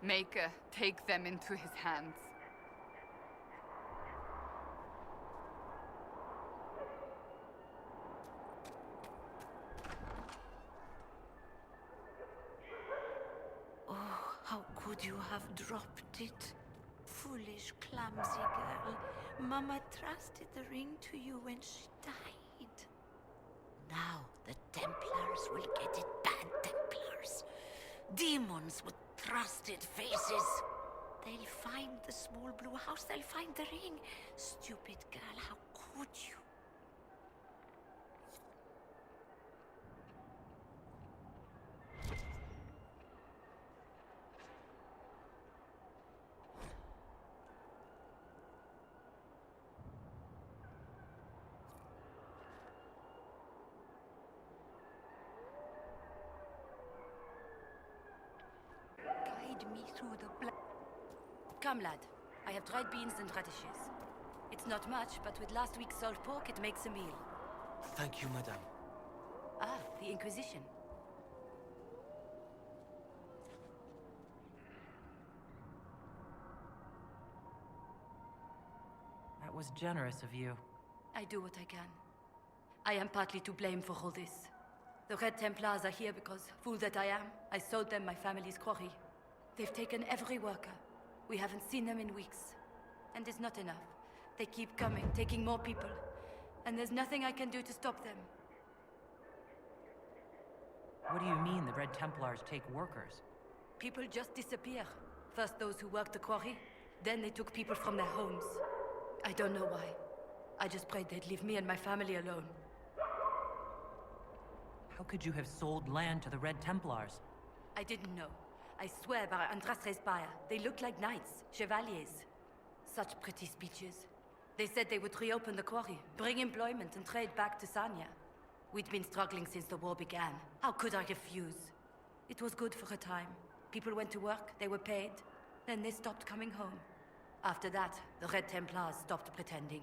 Maker, take them into his hands. Oh, how could you have dropped it? Foolish, clumsy girl. Mama trusted the ring to you when she died. Now the Templars will get it, bad Templars. Demons with trusted faces. They'll find the small blue house, they'll find the ring. Stupid girl, how could you? Guide me through the blood. Come, lad. I have dried beans and radishes. It's not much, but with last week's salt pork, it makes a meal. Thank you, madame. Ah, the Inquisition. That was generous of you. I do what I can. I am partly to blame for all this. The Red Templars are here because, fool that I am, I sold them my family's quarry. They've taken every worker. We haven't seen them in weeks. And it's not enough. They keep coming, taking more people. And there's nothing I can do to stop them. What do you mean the Red Templars take workers? People just disappear. First those who worked the quarry, then they took people from their homes. I don't know why. I just prayed they'd leave me and my family alone. How could you have sold land to the Red Templars? I didn't know. I swear by Andrastre's spire, they looked like knights, chevaliers. Such pretty speeches. They said they would reopen the quarry, bring employment and trade back to Sanya. We'd been struggling since the war began. How could I refuse? It was good for a time. People went to work, they were paid. Then they stopped coming home. After that, the Red Templars stopped pretending.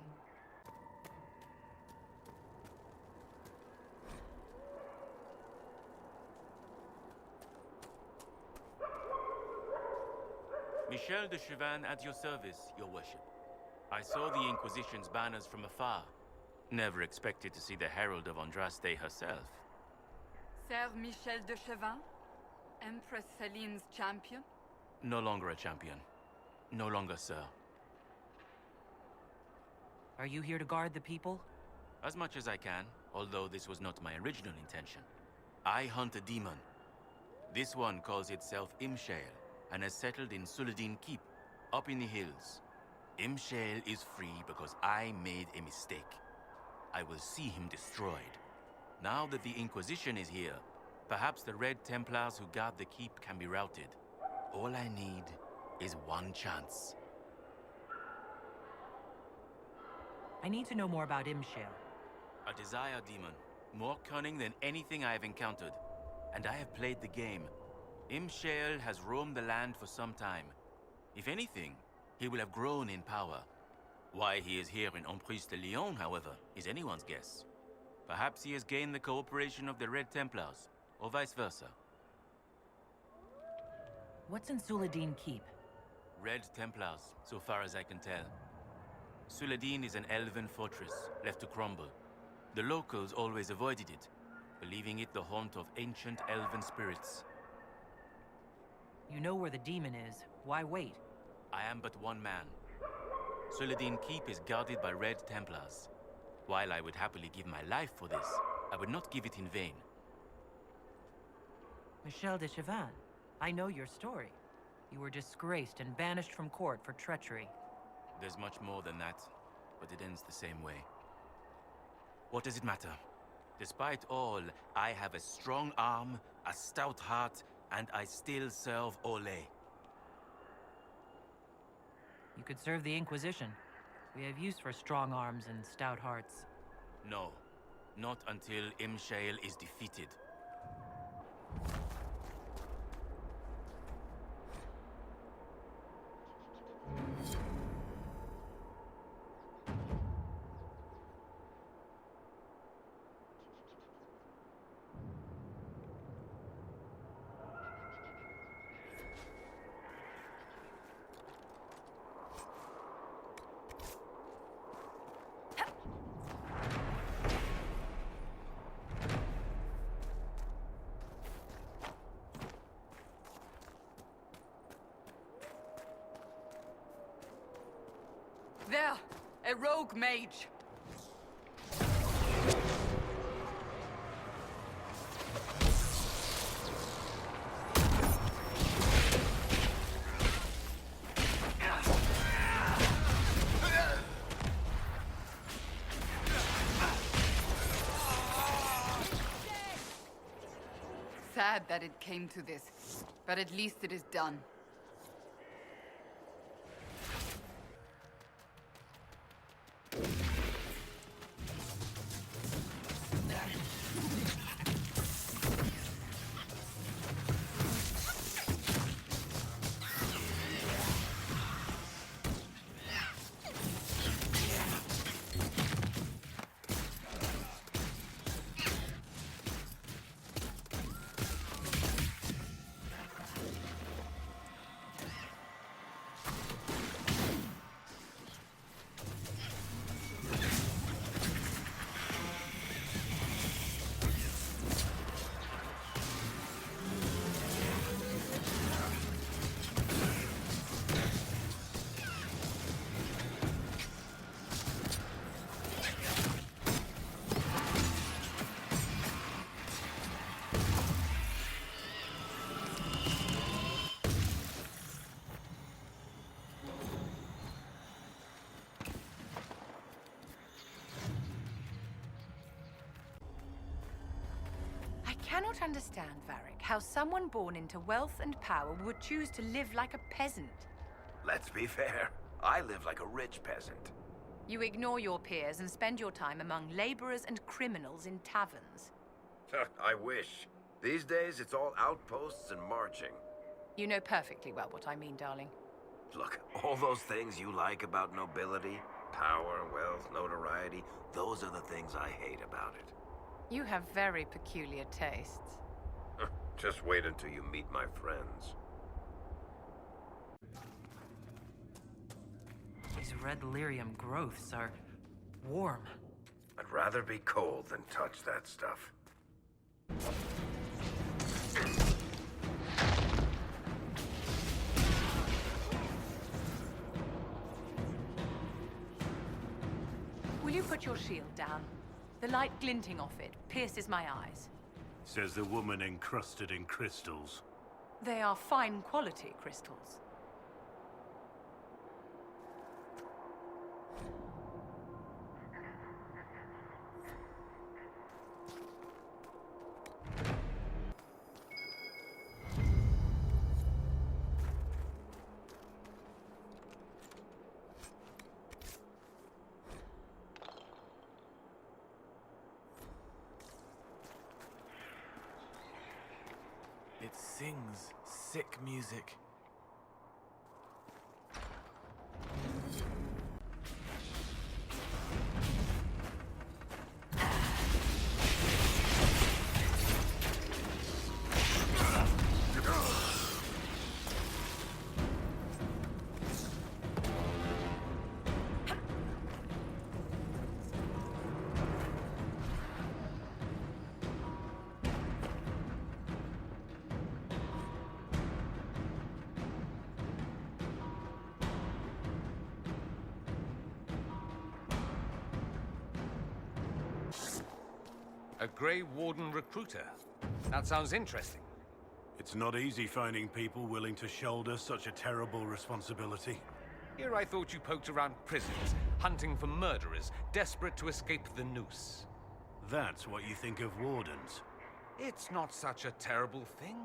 Michel de Chauvin at your service, your worship. I saw the Inquisition's banners from afar. Never expected to see the Herald of Andraste herself. Sir Michel de Chauvin? Empress Celine's champion? No longer a champion. No longer, sir. Are you here to guard the people? As much as I can, although this was not my original intention. I hunt a demon. This one calls itself Ishmael, and has settled in Suladin Keep, up in the hills. Ishmael is free because I made a mistake. I will see him destroyed. Now that the Inquisition is here, perhaps the Red Templars who guard the keep can be routed. All I need is one chance. I need to know more about Ishmael. A desire demon, more cunning than anything I have encountered. And I have played the game. Ishmael has roamed the land for some time. If anything, he will have grown in power. Why he is here in Emprise de Lyon, however, is anyone's guess. Perhaps he has gained the cooperation of the Red Templars, or vice versa. What's in Suladin Keep? Red Templars, so far as I can tell. Suladin is an elven fortress, left to crumble. The locals always avoided it, believing it the haunt of ancient elven spirits. You know where the demon is. Why wait? I am but one man. Suladin Keep is guarded by Red Templars. While I would happily give my life for this, I would not give it in vain. Michel de Chauvin, I know your story. You were disgraced and banished from court for treachery. There's much more than that, but it ends the same way. What does it matter? Despite all, I have a strong arm, a stout heart, and I still serve Ole. You could serve the Inquisition. We have use for strong arms and stout hearts. No, not until Ishmael is defeated. There! A rogue mage! Sad that it came to this, but at least it is done. I cannot understand, Varric, how someone born into wealth and power would choose to live like a peasant. Let's be fair. I live like a rich peasant. You ignore your peers and spend your time among laborers and criminals in taverns. I wish. These days, it's all outposts and marching. You know perfectly well what I mean, darling. Look, all those things you like about nobility, power, wealth, notoriety, those are the things I hate about it. You have very peculiar tastes. Just wait until you meet my friends. These red lyrium growths are warm. I'd rather be cold than touch that stuff. Will you put your shield down? The light glinting off it pierces my eyes. Says the woman encrusted in crystals. They are fine quality crystals. It sings sick music. A Grey Warden recruiter. That sounds interesting. It's not easy finding people willing to shoulder such a terrible responsibility. Here I thought you poked around prisons, hunting for murderers, desperate to escape the noose. That's what you think of wardens. It's not such a terrible thing.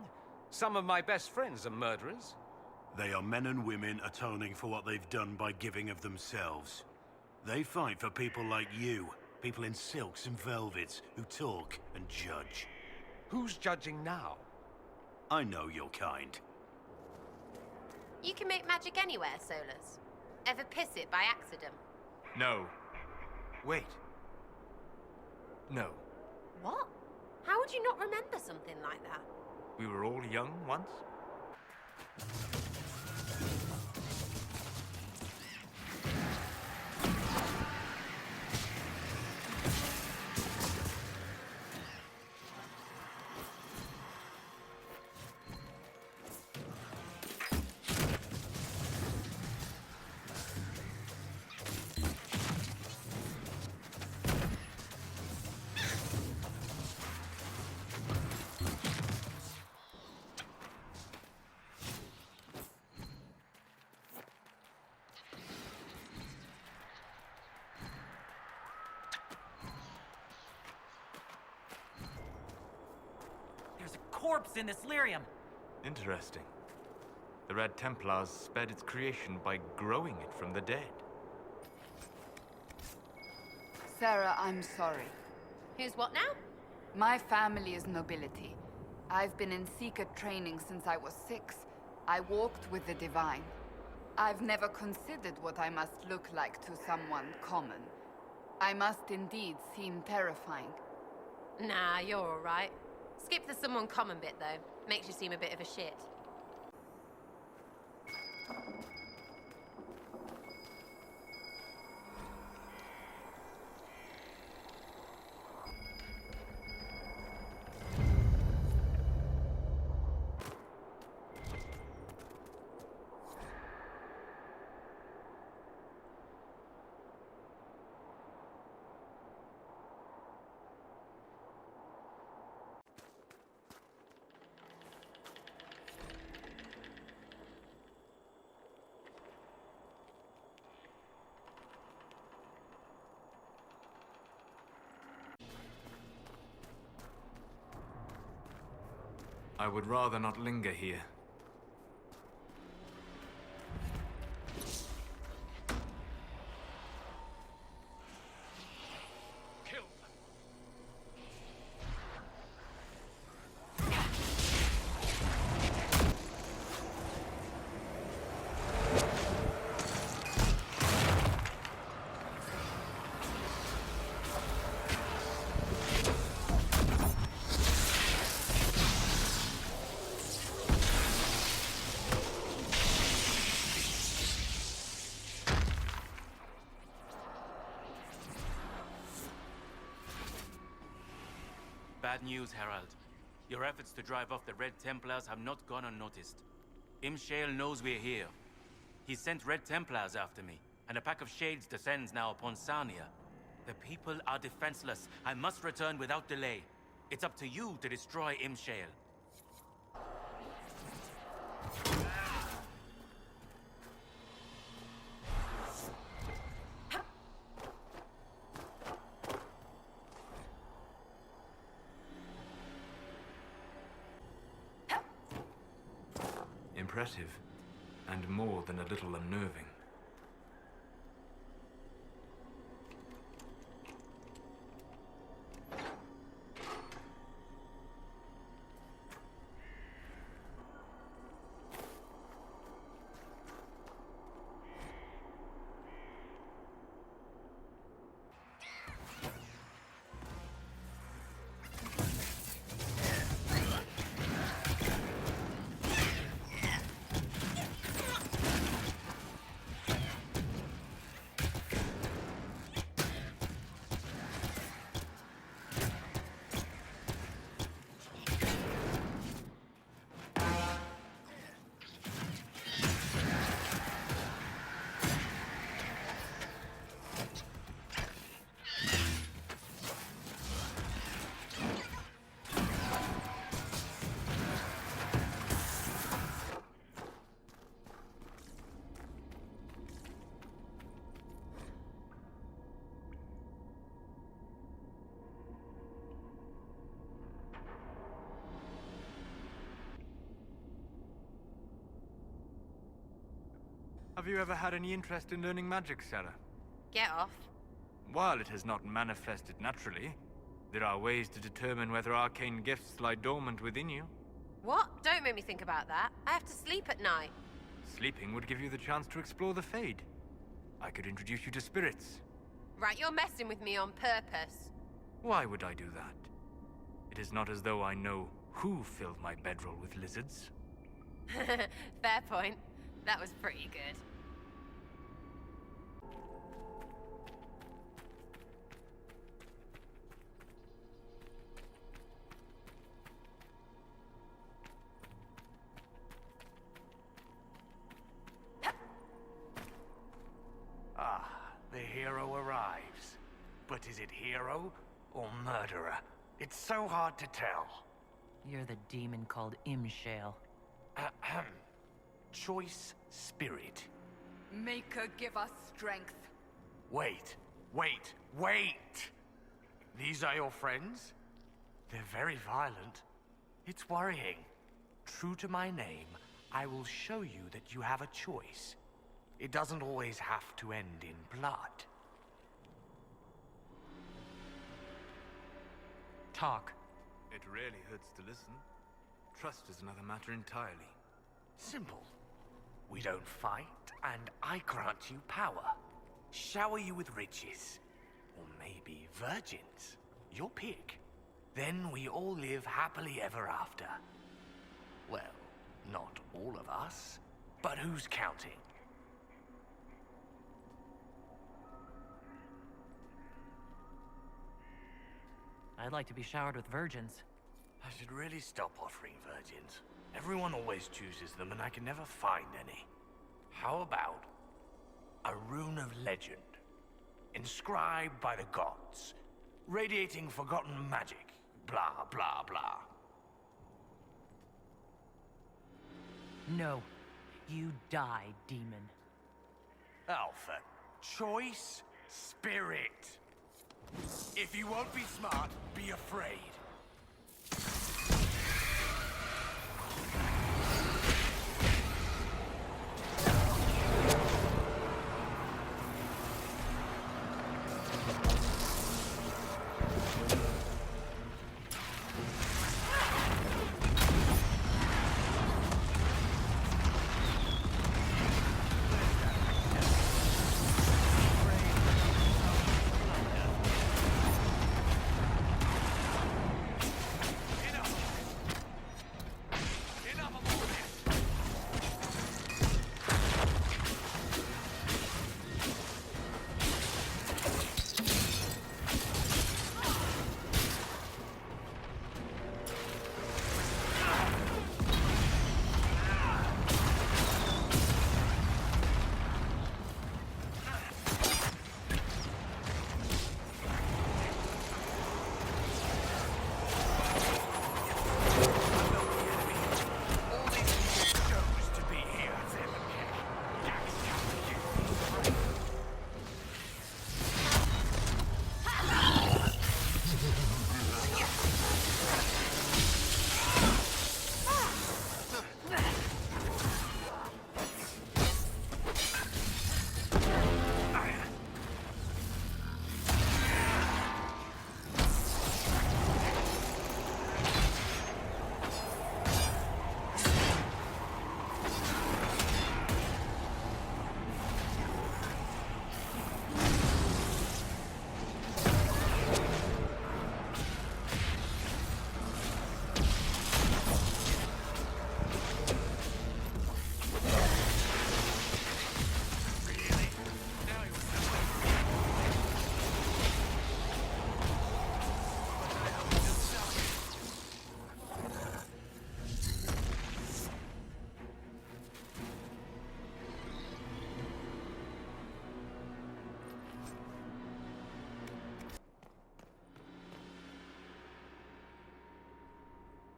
Some of my best friends are murderers. They are men and women atoning for what they've done by giving of themselves. They fight for people like you, people in silks and velvets who talk and judge. Who's judging now? I know your kind. You can make magic anywhere, Solus. Ever piss it by accident? No. Wait. No. What? How would you not remember something like that? We were all young once. corpse in this lyrium. Interesting. The Red Templars sped its creation by growing it from the dead. Sarah, I'm sorry. Who's what now? My family is nobility. I've been in Seeker training since I was 6. I walked with the divine. I've never considered what I must look like to someone common. I must indeed seem terrifying. Nah, you're alright. Skip the someone common bit, though. Makes you seem a bit of a shit. I would rather not linger here. Bad news, Herald. Your efforts to drive off the Red Templars have not gone unnoticed. Ishmael knows we're here. He sent Red Templars after me, and a pack of shades descends now upon Sarnia. The people are defenseless. I must return without delay. It's up to you to destroy Ishmael. Impressive, and more than a little unnerving. Have you ever had any interest in learning magic, Sarah? Get off. While it has not manifested naturally, there are ways to determine whether arcane gifts lie dormant within you. What? Don't make me think about that. I have to sleep at night. Sleeping would give you the chance to explore the Fade. I could introduce you to spirits. Right, you're messing with me on purpose. Why would I do that? It is not as though I know who filled my bedroll with lizards. Fair point. That was pretty good. The hero arrives. But is it hero or murderer? It's so hard to tell. You're the demon called Ishmael. Ahem. Choice spirit. Make her give us strength. Wait. These are your friends? They're very violent. It's worrying. True to my name, I will show you that you have a choice. It doesn't always have to end in blood. Talk. It really hurts to listen. Trust is another matter entirely. Simple. We don't fight, and I grant you power. Shower you with riches. Or maybe virgins. Your pick. Then we all live happily ever after. Well, not all of us, but who's counting? I'd like to be showered with virgins. I should really stop offering virgins. Everyone always chooses them, and I can never find any. How about a rune of legend, inscribed by the gods, radiating forgotten magic, blah, blah, blah. No. You die, demon. Alpha, choice, spirit. If you won't be smart, be afraid.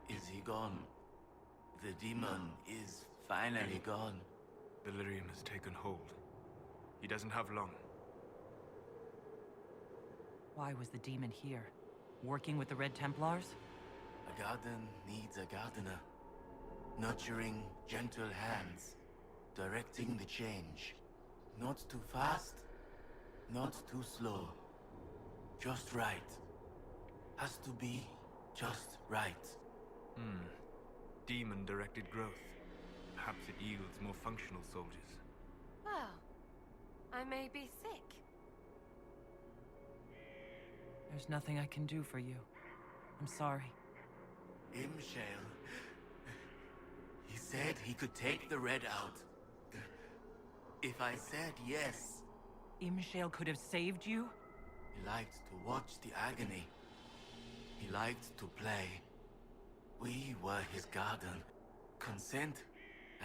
Is he gone? The demon is finally gone. Delirium has taken hold. He doesn't have long. Why was the demon here? Working with the Red Templars? A garden needs a gardener. Nurturing, gentle hands. Directing the change. Not too fast, not too slow. Just right. Has to be just right. Demon-directed growth. Perhaps it yields more functional soldiers. Well, I may be sick. There's nothing I can do for you. I'm sorry. Ishmael. He said he could take the red out. If I said yes. Ishmael could have saved you? He liked to watch the agony. He liked to play. We were his garden. Consent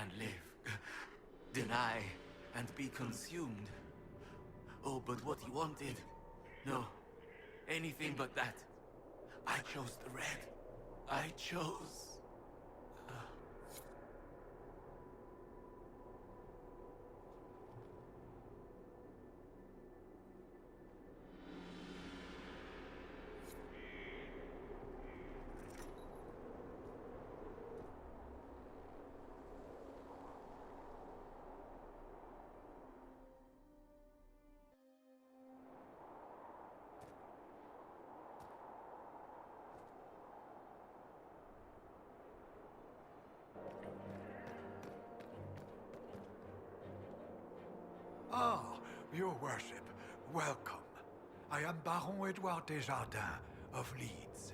and live. Deny and be consumed. Oh, but what he wanted. No. Anything but that. I chose the red. I chose... Ah, your worship, welcome. I am Baron Edouard Desjardins of Leeds.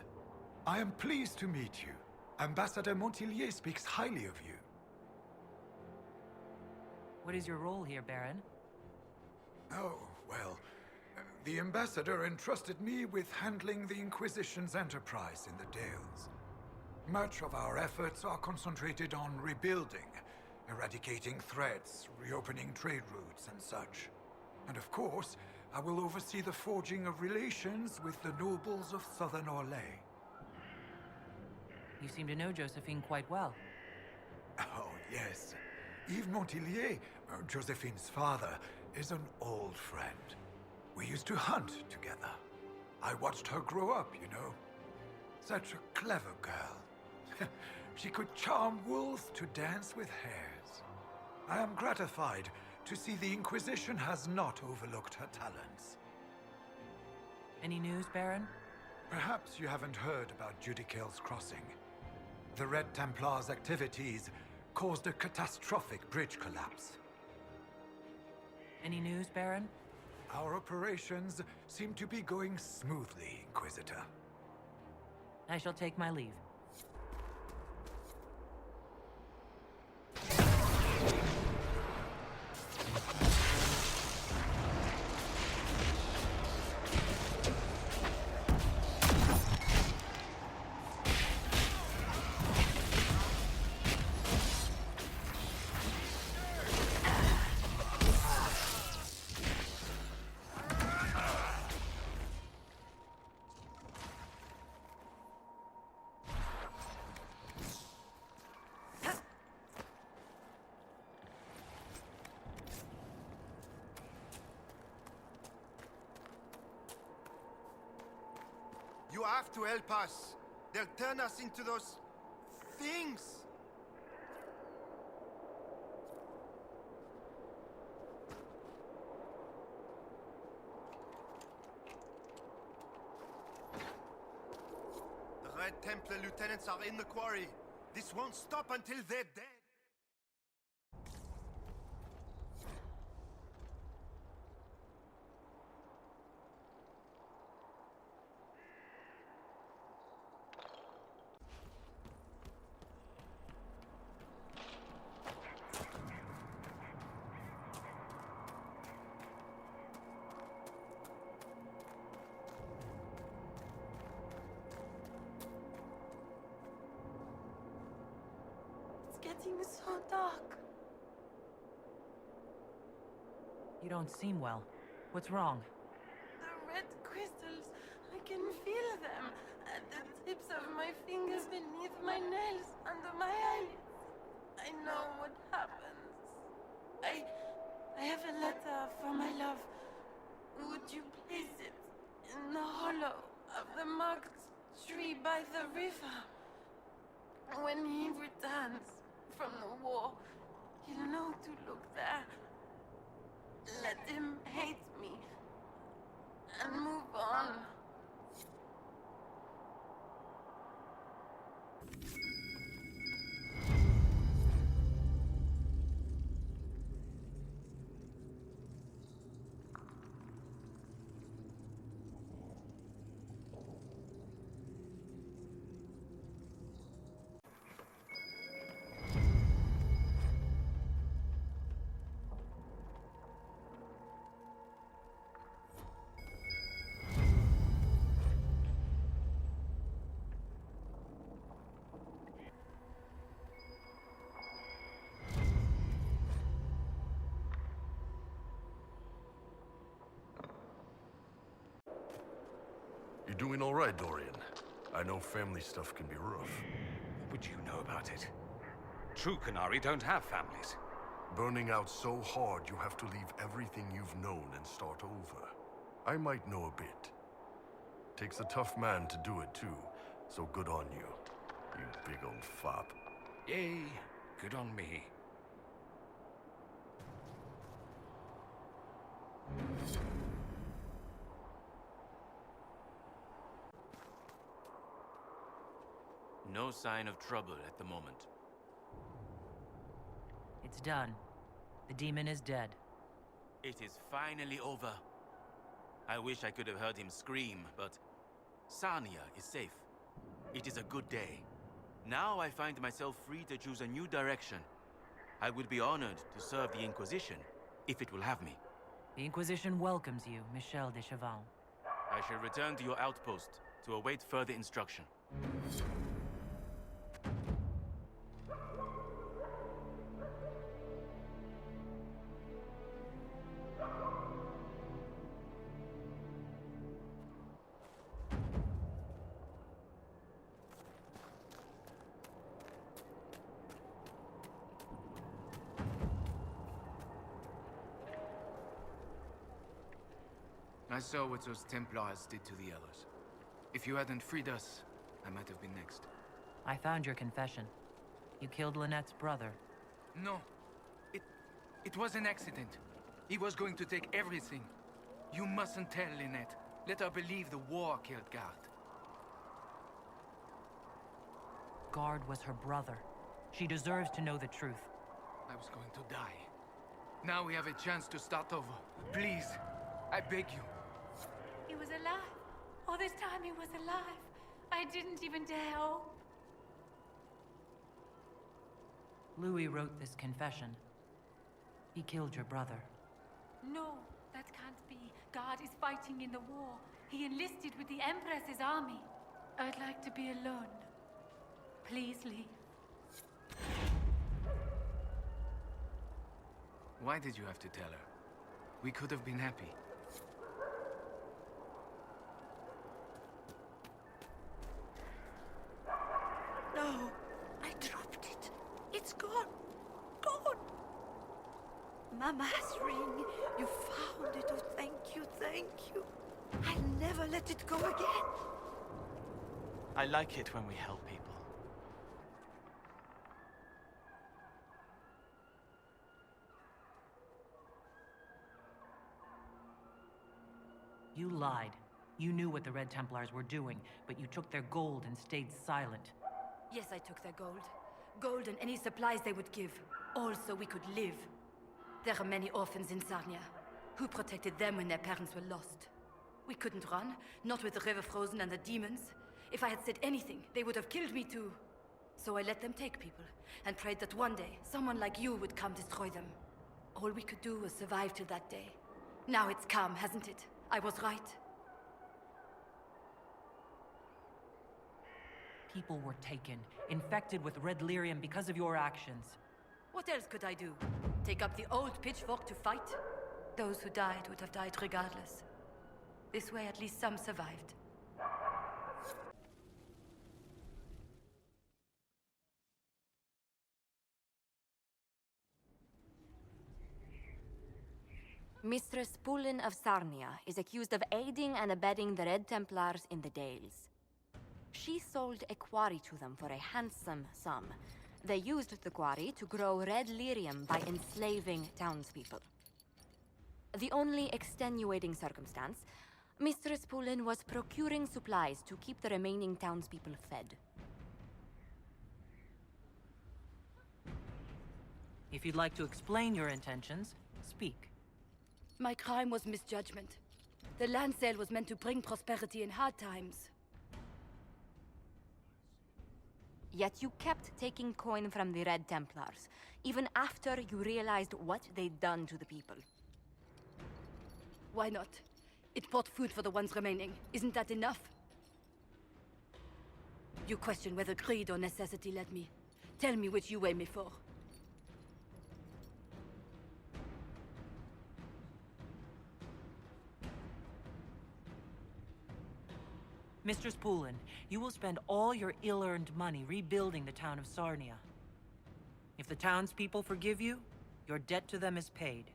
I am pleased to meet you. Ambassador Montillier speaks highly of you. What is your role here, Baron? Oh, well, the ambassador entrusted me with handling the Inquisition's enterprise in the Dales. Much of our efforts are concentrated on rebuilding, eradicating threats, reopening trade routes and such. And of course, I will oversee the forging of relations with the nobles of Southern Orlais. You seem to know Josephine quite well. Oh, yes. Yves Montillier, Josephine's father, is an old friend. We used to hunt together. I watched her grow up, you know. Such a clever girl. She could charm wolves to dance with hares. I am gratified to see the Inquisition has not overlooked her talents. Any news, Baron? Perhaps you haven't heard about Judicale's Crossing. The Red Templars' activities caused a catastrophic bridge collapse. Any news, Baron? Our operations seem to be going smoothly, Inquisitor. I shall take my leave. You have to help us. They'll turn us into those things. The Red Templar lieutenants are in the quarry. This won't stop until they're dead. Getting so dark. You don't seem well. What's wrong? The red crystals, I can feel them at the tips of my fingers, beneath my nails, under my eyelids. I know what happens. I have a letter for my love. Would you place it in the hollow of the marked tree by the river? When he returns from the war, he'll know to look there. Let him hate me and move on. You doing all right, Dorian? I know family stuff can be rough. What would you know about it? True Canary don't have families. Burning out so hard you have to leave everything you've known and start over. I might know a bit. Takes a tough man to do it too, so good on you. You big old fop. Yay, good on me. No sign of trouble at the moment. It's done. The demon is dead. It is finally over. I wish I could have heard him scream, but Sarnia is safe. It is a good day. Now I find myself free to choose a new direction. I would be honored to serve the Inquisition, if it will have me. The Inquisition welcomes you, Michel de Chaval. I shall return to your outpost to await further instruction. I saw what those Templars did to the others. If you hadn't freed us, I might have been next. I found your confession. You killed Lynette's brother. No. It was an accident. He was going to take everything. You mustn't tell Lynette. Let her believe the war killed Guard. Guard was her brother. She deserves to know the truth. I was going to die. Now we have a chance to start over. Please, I beg you. He was alive. All this time he was alive. I didn't even dare hope. Louis wrote this confession. He killed your brother. No, that can't be. God is fighting in the war. He enlisted with the Empress's army. I'd like to be alone. Please leave. Why did you have to tell her? We could have been happy. No, I dropped it. It's gone. Gone. Mama's ring. You found it. Oh, thank you, thank you. I'll never let it go again. I like it when we help people. You lied. You knew what the Red Templars were doing, but you took their gold and stayed silent. Yes, I took their gold. Gold and any supplies they would give. All so we could live. There are many orphans in Sarnia. Who protected them when their parents were lost? We couldn't run, not with the river frozen and the demons. If I had said anything, they would have killed me too. So I let them take people, and prayed that one day, someone like you would come destroy them. All we could do was survive till that day. Now it's calm, hasn't it? I was right. People were taken, infected with red lyrium because of your actions. What else could I do? Take up the old pitchfork to fight? Those who died would have died regardless. This way, at least some survived. Mistress Pullen of Sarnia is accused of aiding and abetting the Red Templars in the Dales. She sold a quarry to them for a handsome sum. They used the quarry to grow red lyrium by enslaving townspeople. The only extenuating circumstance, Mistress Pullen was procuring supplies to keep the remaining townspeople fed. If you'd like to explain your intentions, speak. My crime was misjudgment. The land sale was meant to bring prosperity in hard times. Yet you kept taking coin from the Red Templars, even after you realized what they'd done to the people. Why not? It bought food for the ones remaining. Isn't that enough? You question whether greed or necessity led me. Tell me which you weigh me for. Mistress Pullen, you will spend all your ill-earned money rebuilding the town of Sarnia. If the townspeople forgive you, your debt to them is paid.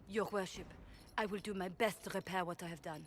Your worship, I will do my best to repair what I have done.